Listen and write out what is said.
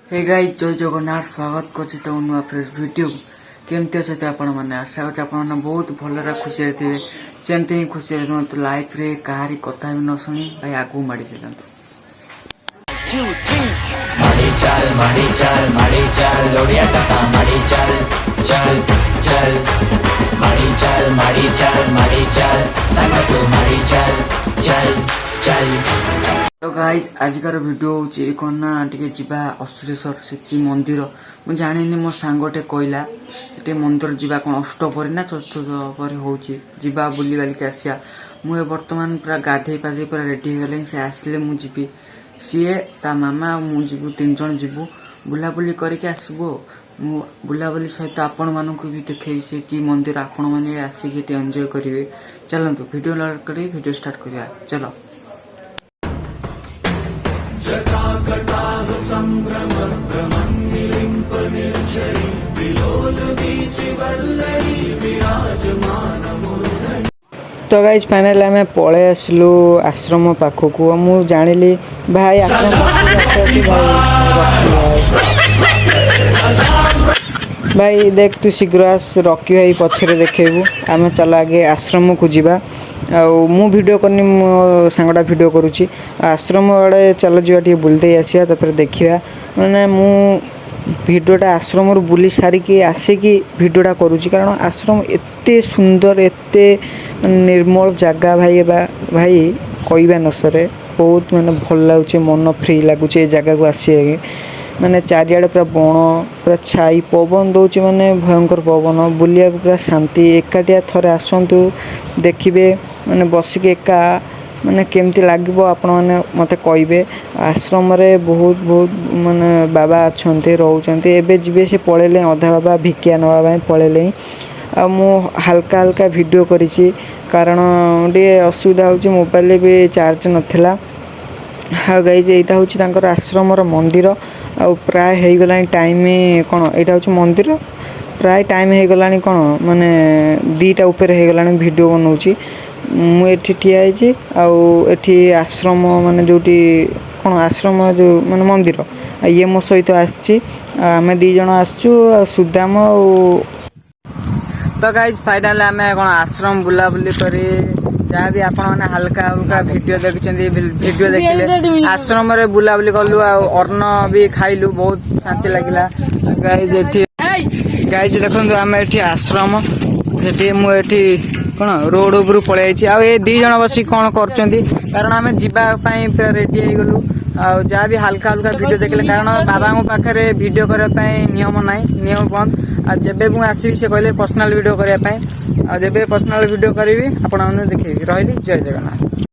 Hey guys जय जगन्नाथ स्वागत करछि तो नुआ फ्रेश वीडियो केमती अच्छे आपण मैंने आशा करछि आपण मैंने बहुत भलरे खुशी थे सेमती ही खुशी रुहतु लाइफ रे कहारी कथा भी न शुणी भाई आगू माड़ी चलतु माड़ी चाल लोड़िया टका माड़ी चाल चल चल माड़ी चाल संग तू माड़ी चाल चल चल। तो गाइज आजिकार वीडियो होची कौन ना टिके जीवा अश्लेश्वर से मंदिर मुझे जानी मो सांगटे कहला ये मंदिर जीवा कौन अष्टपरी ना चतुर्थपरी होची जीवा बुली बालिक आसिया मुझे बर्तमान पूरा गाधे पाधे पूरा रेडी हो गले से आसले मु जीवी सीए ता मामा मु जीवु 3 जण जीवु बुलाबुली करके आसबो मु बुलाबुली सहित आपण मानक भी देखै से कि मंदिर आपण माने आसिक एंजॉय करिवे। चलंतु वीडियो लाइक करी वीडियो स्टार्ट करिया चलो। तो गाइज फाइनल आम पलि आसलु आश्रम पाखक मु जानिली भाई भाई देख तू शीघ्र आस रॉकी भाई पछरे देखेबू आम चल आगे आश्रम को जीवा मु वीडियो करनी मो सांगटा वीडियो करुच्ची आश्रम आड़े चल जा बुलते आसिया तापर देखिया माने मु भिडियोटा आश्रम बुली सारिकी आसिकी भिडियोटा करुच्ची कारण आश्रम एते सुंदर एते निर्मल जगह भाई भाई कहवा न सरे बहुत माने भल लगुचे मन फ्री लगुचे जगह को आसी माने चारिआडे पूरा बण पूरा छाई पवन दौर माने भयंकर पवन बुलिया पूरा शांति एकाटिया थरे आसतु देखिए माने बसिक एका माने केमती लगे आपण मैंने मत कहे आश्रम रे बहुत बहुत माने बाबा अच्छा रोचते एवं जी से पलैले अधा बाबा भिकिया नवा पलैले मु हल्का हल्का वीडियो करी कारण टे असुविधा हो मोबाइल भी चार्ज नाला हाँ गाइज यहाँ हूँ आश्रम मंदिर आ प्राय हो गला टाइम कौन यहाँ हूँ मंदिर प्राय टाइम हो गला कौन माने 2टा ऊपर हो गला वीडियो बनाऊँगी मुझे ठिया आठी आश्रम माने जो कौन आश्रम जो माने मंदिर ये मो सहित आम 2 जण आसचु सुदाम तो गाइज फाइनल आम कौन आश्रम बुलाबुली करी जहाँ भी आपण मैंने हल्का हल्का वीडियो देखते वीडियो देखिले आश्रम रे बुलाबुली कलु अन्न भी खाइलु बहुत शांति लगिला। गाइज गाइज देखो आम ये आश्रम से मुझे कौन रोड उपरू पलि ये 2 जण बस कौन कर कारण आम जावाई पूरा रेडी हो गलु जहाँ भी हल्का हल्का वीडियो देखले कारण बाबा पाखे वीडियो करने नियम ना नियम बंद जब मुझे आसवि से कहले पर्सनाल वीडियो करने जब पर्सनाल वीडियो करी आपण देखी रही जय जगन्नाथ।